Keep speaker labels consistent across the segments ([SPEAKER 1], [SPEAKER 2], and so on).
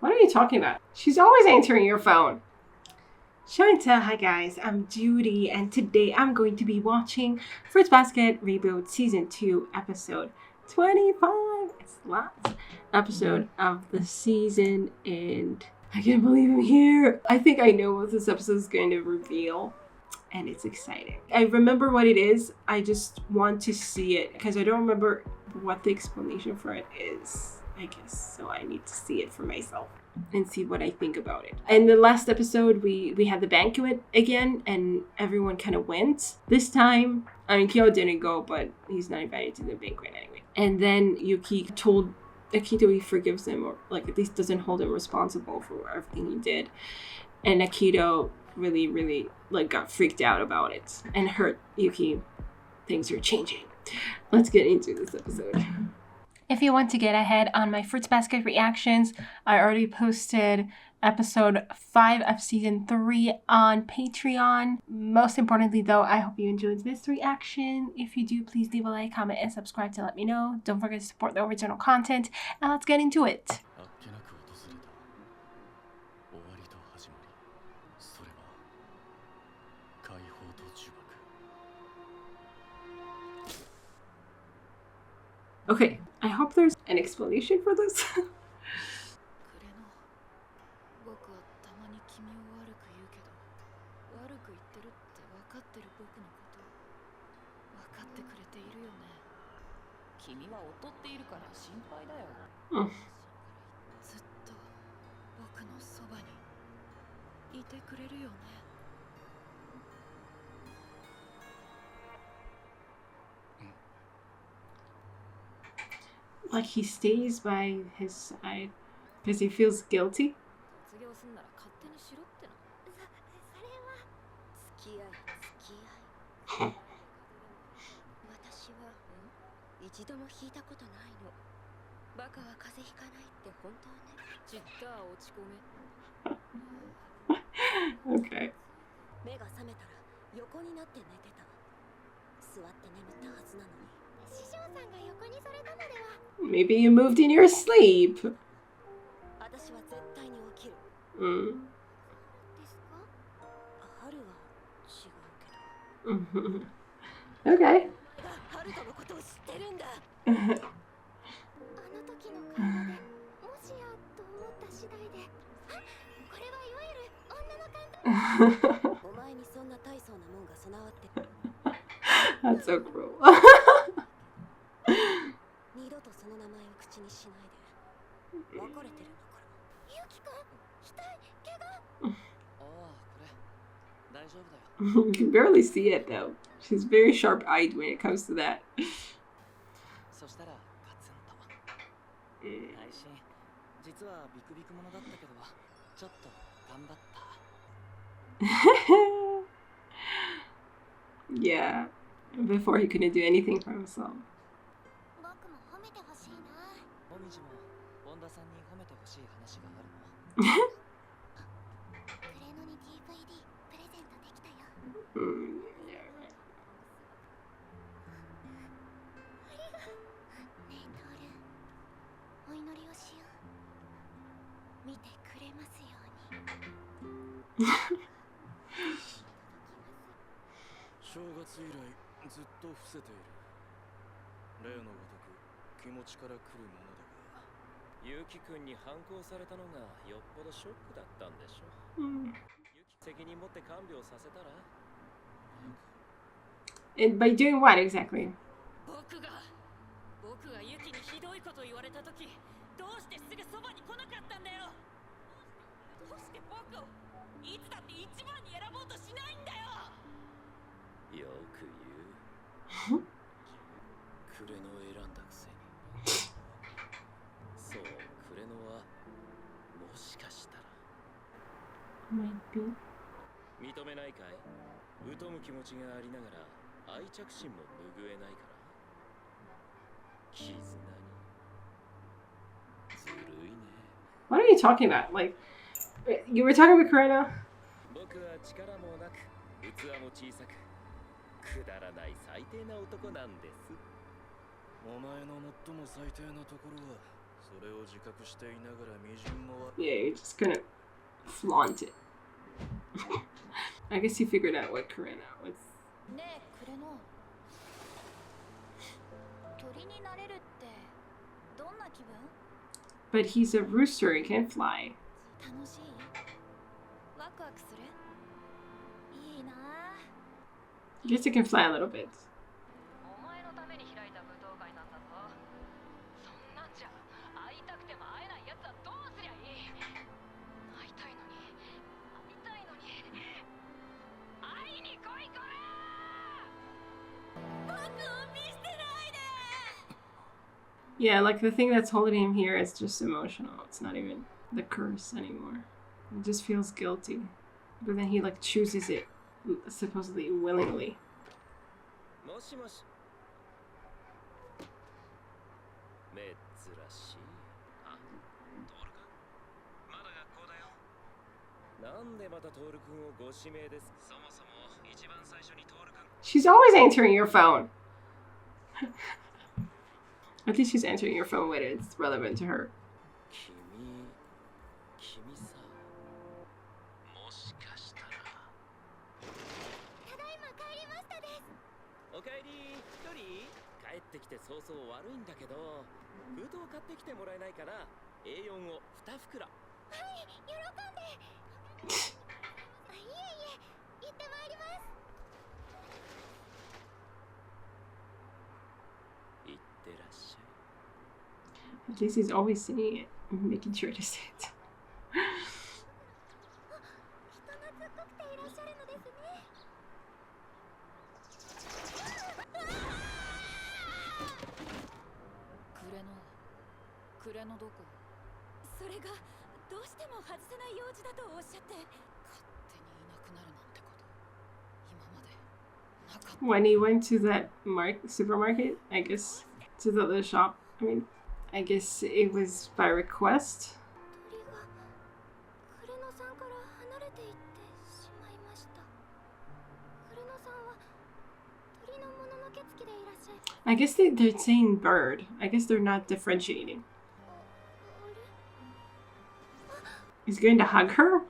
[SPEAKER 1] What are you talking about? She's always answering your phone. Show and tell, hi guys, I'm Judy, and today I'm going to be watching Fruits Basket Reboot Season 2, Episode 25. It's the last episode of the season, and I can't believe I'm here. I think I know what this episode is going to reveal, and it's exciting. I remember what it is, I just want to see it, because I don't remember what the explanation for it is, I guess, so I need to see it for myself and see what I think about it. In the last episode, we had the banquet again, and everyone kind of went. This time, I mean, Kyou didn't go, but he's not invited to the banquet anyway. And then Yuki told Akito he forgives him, or like at least doesn't hold him responsible for everything he did. And Akito really like got freaked out about it and hurt Yuki. Things are changing. Let's get into this episode. If you want to get ahead on my Fruits Basket reactions, I already posted episode 5 of season 3 on Patreon. Most importantly though, I hope you enjoyed this reaction. If you do, please leave a like, comment, and subscribe to let me know. Don't forget to support the original content, and let's get into it. Okay, I hope there's an explanation for this. Like he stays by his side because he feels guilty. Okay. Maybe you moved in your sleep. Okay. That's so cruel. You can barely see it though. She's very sharp-eyed when it comes to that. Yeah, before he couldn't do anything for himself. Yeah, right. And by doing what exactly? Might be. What are you talking about? Like, you were talking about kureno? Yeah, you're just gonna flaunt it. I guess he figured out what kureno was. But he's a rooster, he can't fly. I guess he can fly a little bit. Yeah, like the thing that's holding him here is just emotional. It's not even the curse anymore. He just feels guilty. But then he like chooses it supposedly willingly. She's always answering your phone. I think she's answering your phone when it's relevant to her. At least he's always saying it, making sure to say it. When he went to that supermarket, I guess, to the other shop, I guess it was by request. I guess they're saying bird. I guess they're not differentiating. He's going to hug her?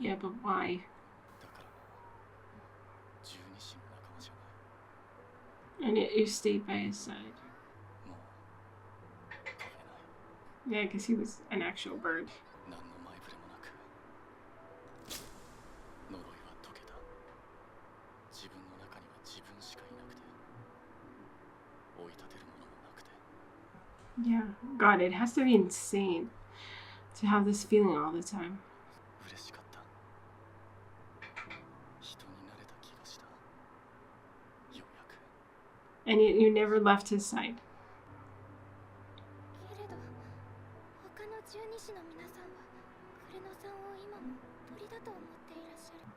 [SPEAKER 1] Yeah, but why? And yet you stayed by his side. Yeah, because he was an actual bird. Yeah, God, it has to be insane to have this feeling all the time. And yet you never left his side.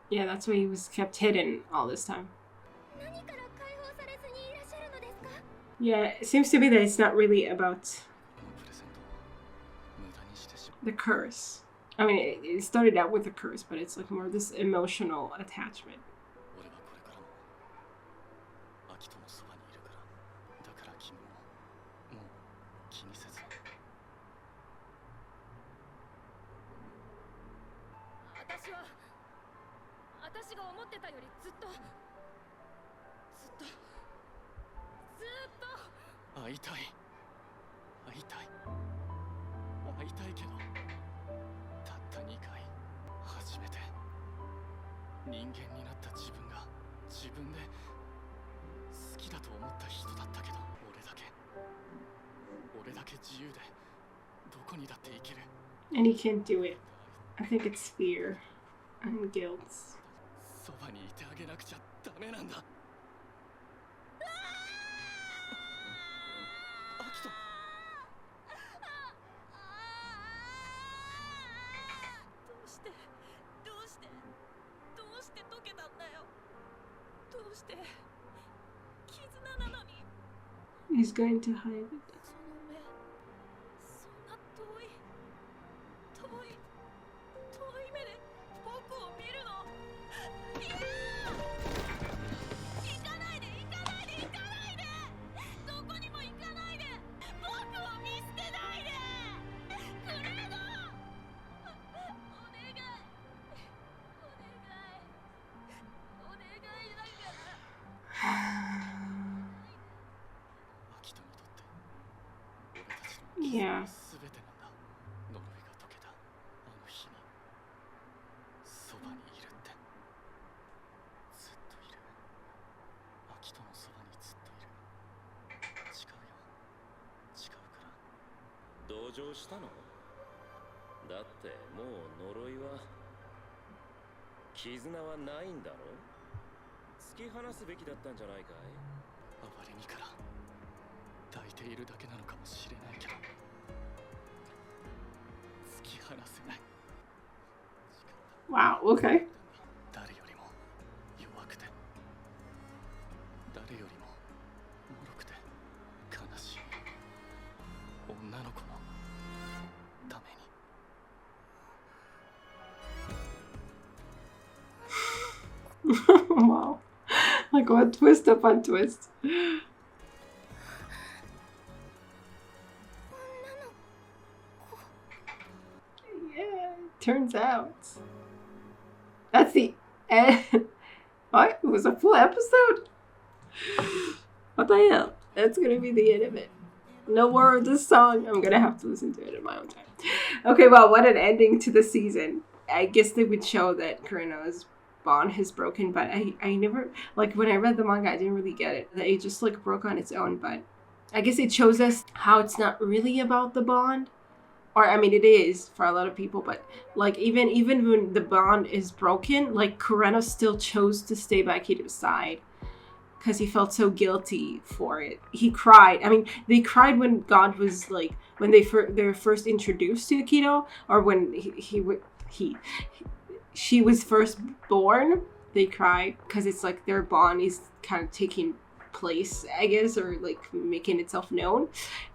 [SPEAKER 1] Yeah, that's why he was kept hidden all this time. Yeah, it seems to be that it's not really about the curse. I mean, it started out with a curse, but it's like more this emotional attachment. And he can't do it. I think it's fear and guilt. He's going to hide it. Yeah. Wow, okay. Wow. Like what twist upon twist. Yeah, turns out. That's the end. What? It was a full episode? What the hell? That's gonna be the end of it. No more of this song. I'm gonna have to listen to it in my own time. Okay, well, what an ending to the season. I guess they would show that Kureno's bond has broken, but I never, like, when I read the manga, I didn't really get it. That it just, like, broke on its own, but I guess it shows us how it's not really about the bond. Or, I mean, it is for a lot of people, but, like, even when the bond is broken, like, Kureno still chose to stay by Akito's side because he felt so guilty for it. He cried. I mean, they cried when God was, like, when they were first introduced to Akito, or when she was first born, they cried because it's like their bond is kind of taking place, I guess, or like making itself known.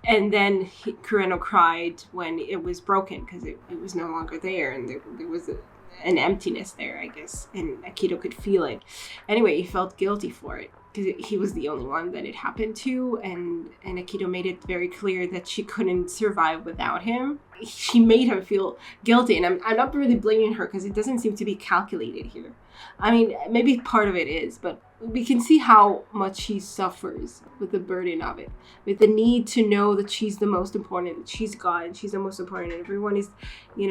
[SPEAKER 1] And then Kureno cried when it was broken because it was no longer there, and there was an emptiness there, I guess, and Akito could feel it. Anyway, he felt guilty for it because he was the only one that it happened to, and Akito made it very clear that she couldn't survive without him. She made him feel guilty, and I'm not really blaming her because it doesn't seem to be calculated here. I mean, maybe part of it is, but we can see how much she suffers with the burden of it, with the need to know that she's the most important, that she's God, and she's the most important, and everyone is,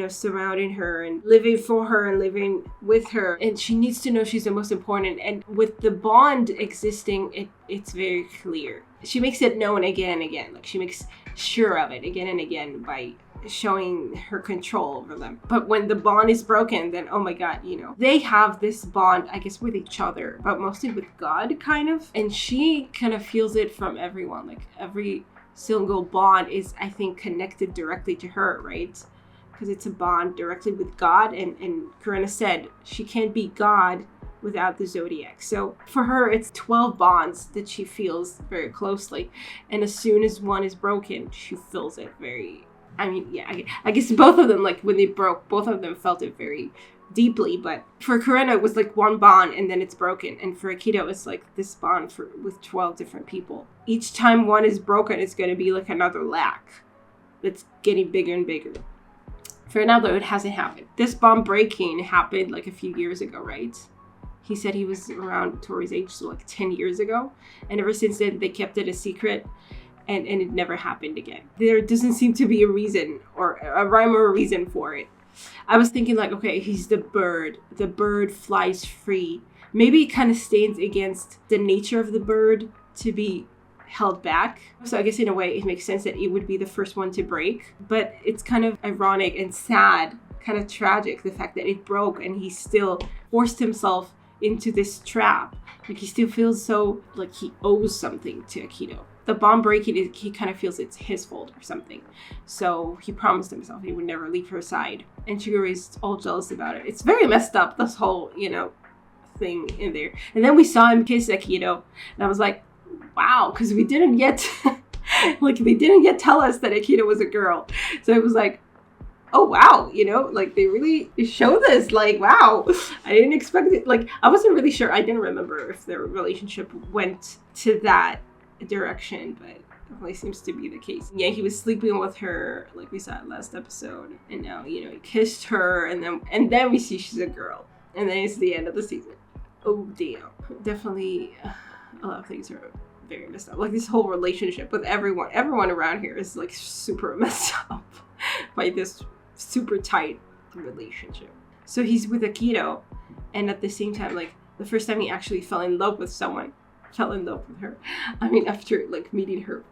[SPEAKER 1] surrounding her and living for her and living with her, and she needs to know she's the most important. And with the bond existing, it's very clear. She makes it known again and again, like she makes sure of it again and again by showing her control over them. But when the bond is broken, then oh my god, they have this bond, I guess, with each other, but mostly with God, kind of. And she kind of feels it from everyone. Like every single bond is, I think, connected directly to her, right? Because it's a bond directly with God. And Kureno said she can't be God without the zodiac. So for her, it's 12 bonds that she feels very closely. And as soon as one is broken, she feels it very... I mean, yeah, I guess both of them, like, when they broke, both of them felt it very deeply. But for Kureno, it was like one bond and then it's broken. And for Akito, it's like this bond with 12 different people. Each time one is broken, it's going to be like another lack that's getting bigger and bigger. For another, it hasn't happened. This bond breaking happened like a few years ago, right? He said he was around Tori's age, so like 10 years ago. And ever since then, they kept it a secret. And it never happened again. There doesn't seem to be a reason or a rhyme or a reason for it. I was thinking like, okay, he's the bird. The bird flies free. Maybe it kind of stands against the nature of the bird to be held back. So I guess in a way it makes sense that it would be the first one to break. But it's kind of ironic and sad, kind of tragic, the fact that it broke and he still forced himself into this trap. Like he still feels so like he owes something to Akito. The bond breaking, he kind of feels it's his fault or something. So he promised himself he would never leave her side. And Shigure is all jealous about it. It's very messed up, this whole, thing in there. And then we saw him kiss Akito. And I was like, wow, because we didn't yet, they didn't yet tell us that Akito was a girl. So it was like, oh, wow, like they really show this, like, wow. I didn't expect it. Like, I wasn't really sure. I didn't remember if their relationship went to that direction, but definitely seems to be the case. Yeah, he was sleeping with her like we saw last episode, and now he kissed her, and then we see she's a girl, and then it's the end of the season. Oh damn. Definitely a lot of things are very messed up. Like this whole relationship with everyone around here is like super messed up by this super tight relationship. So he's with Akito, and at the same time, like the first time he actually fell in love with her. I mean, after like meeting her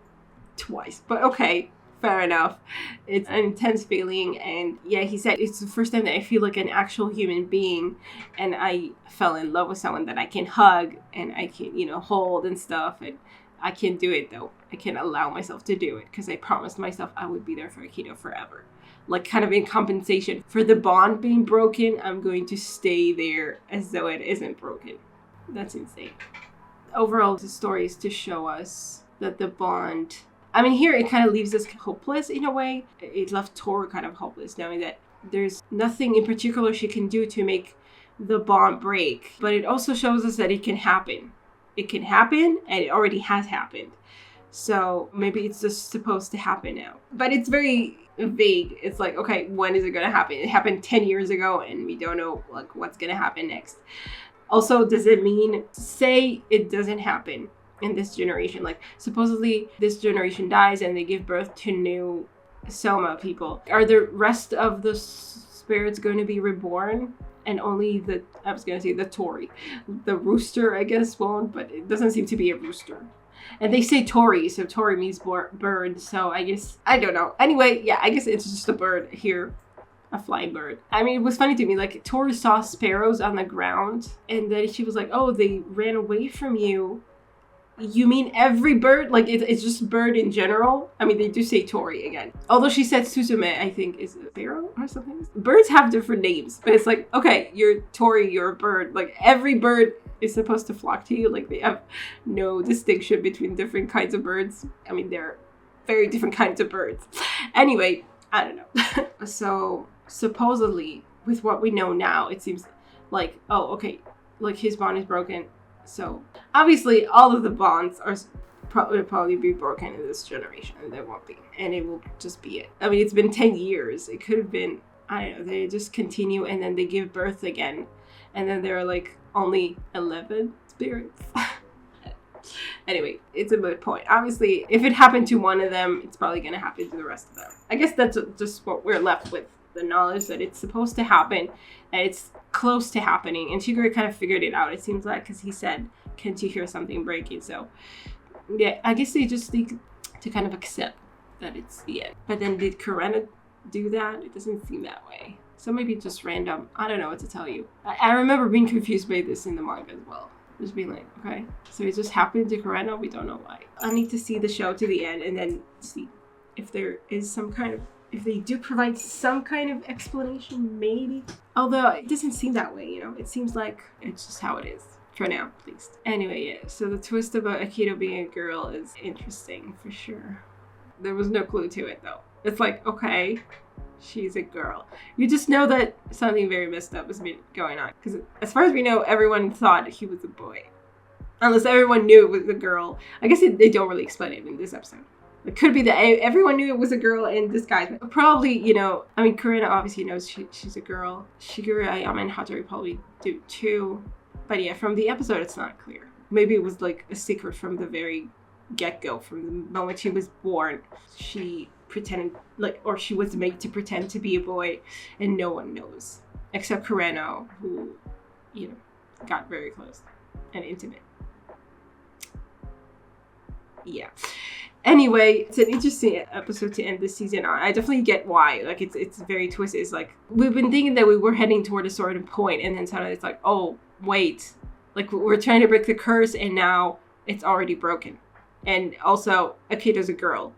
[SPEAKER 1] twice, but okay, fair enough. It's an intense feeling, and yeah, he said it's the first time that I feel like an actual human being, and I fell in love with someone that I can hug and I can, you know, hold and stuff, and I can do it though. I can allow myself to do it because I promised myself I would be there for Akito forever. Like kind of in compensation for the bond being broken, I'm going to stay there as though it isn't broken. That's insane. Overall, the story is to show us that the bond, I mean, here it kind of leaves us hopeless in a way. It left Tooru kind of hopeless, knowing that there's nothing in particular she can do to make the bond break. But it also shows us that it can happen. It can happen, and it already has happened. So maybe it's just supposed to happen now. But it's very vague. It's like, okay, when is it going to happen? It happened 10 years ago, and we don't know like what's going to happen next. Also, does it mean, say it doesn't happen in this generation? Like, supposedly this generation dies and they give birth to new sohma people. Are the rest of the spirits going to be reborn? And only the Tori. The rooster, I guess, won't, but it doesn't seem to be a rooster. And they say Tori, so Tori means bird, so I guess, I don't know. Anyway, yeah, I guess it's just a bird here. A flying bird. I mean, it was funny to me, like, Tooru saw sparrows on the ground, and then she was like, oh, they ran away from you. You mean every bird? Like, it's just bird in general? I mean, they do say Tori again. Although she said Suzume, I think, is a sparrow or something. Birds have different names, but it's like, okay, you're Tori, you're a bird. Like, every bird is supposed to flock to you. Like, they have no distinction between different kinds of birds. I mean, they're very different kinds of birds. Anyway, I don't know. So supposedly, with what we know now, it seems like, oh, okay, like his bond is broken. So obviously all of the bonds are probably be broken in this generation, and there won't be, and it will just be it. I mean, it's been 10 years. It could have been, I don't know, they just continue and then they give birth again, and then there are like only 11 spirits. Anyway, it's a moot point. Obviously, if it happened to one of them, it's probably going to happen to the rest of them. I guess that's just what we're left with. The knowledge that it's supposed to happen, that it's close to happening. And Shigure kind of figured it out, it seems like, because he said, can't you hear something breaking? So, yeah, I guess they just need to kind of accept that it's the end. But then did Kureno do that? It doesn't seem that way. So maybe just random. I don't know what to tell you. I remember being confused by this in the manga as well. Just being like, okay, so it just happened to Kureno? We don't know why. I need to see the show to the end and then see if there is some kind of, if they do provide some kind of explanation, maybe. Although it doesn't seem that way, you know. It seems like it's just how it is. For now, at least. Anyway, yeah. So the twist about Akito being a girl is interesting, for sure. There was no clue to it, though. It's like, okay, she's a girl. You just know that something very messed up has been going on. Because as far as we know, everyone thought he was a boy. Unless everyone knew it was a girl. I guess they don't really explain it in this episode. It could be that everyone knew it was a girl in disguise. But probably, you know, I mean, Kureno obviously knows she's a girl. Shigure, Ayame, and Hatori probably do too. But yeah, from the episode, it's not clear. Maybe it was like a secret from the very get-go. From the moment she was born, she pretended, like, or she was made to pretend to be a boy, and no one knows. Except Kureno, who, you know, got very close and intimate. Yeah. Anyway, it's an interesting episode to end this season on. I definitely get why. Like, it's very twisted. It's like, we've been thinking that we were heading toward a certain point, and then suddenly it's like, oh, wait. Like, we're trying to break the curse, and now it's already broken. And also, Akito's a girl.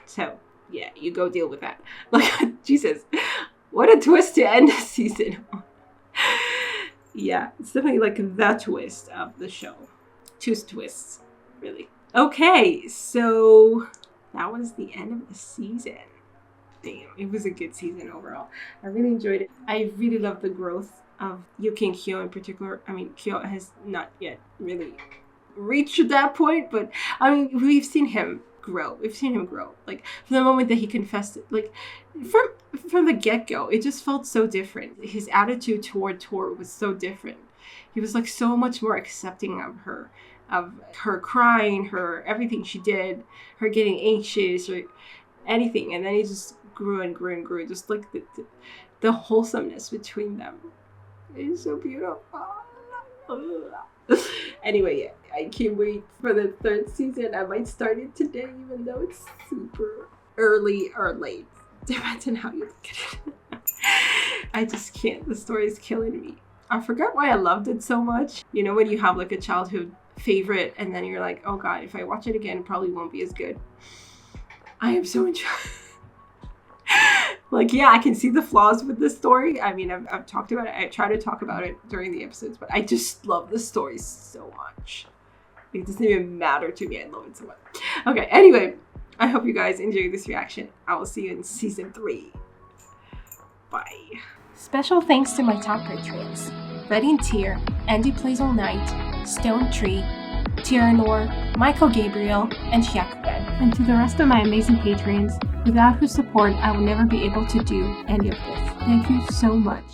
[SPEAKER 1] So, yeah, you go deal with that. Like, Jesus. What a twist to end the season on. Yeah, it's definitely like the twist of the show. Two twists, really. Okay, so that was the end of the season. Damn, it was a good season overall. I really enjoyed it. I really loved the growth of Yuki and Kyou in particular. I mean, Kyou has not yet really reached that point, but I mean, we've seen him grow. We've seen him grow. Like, from the moment that he confessed it, like, from the get-go, it just felt so different. His attitude toward Tooru was so different. He was, like, so much more accepting of her. of her crying, her everything she did, her getting anxious or anything. And then it just grew and grew and grew, just like the wholesomeness between them. It's so beautiful. Anyway, yeah, I can't wait for the third season. I might start it today, even though it's super early or late. Depends on how you look at it. I just can't. The story is killing me. I forgot why I loved it so much. You know, when you have like a childhood favorite and then you're like, oh God, if I watch it again, it probably won't be as good. I am so enjoying. Like, yeah, I can see the flaws with this story. I mean, I've talked about it. I try to talk about it during the episodes, but I just love the story so much. It doesn't even matter to me. I love it so much. Okay, anyway, I hope you guys enjoyed this reaction. I will see you in season 3. Bye. Special thanks to my top patrons: Betty and Tier, Andy Plays All Night, Stone Tree, Tyrannor, Michael Gabriel, and Hyakuben. And to the rest of my amazing patrons, without whose support, I would never be able to do any of this. Thank you so much.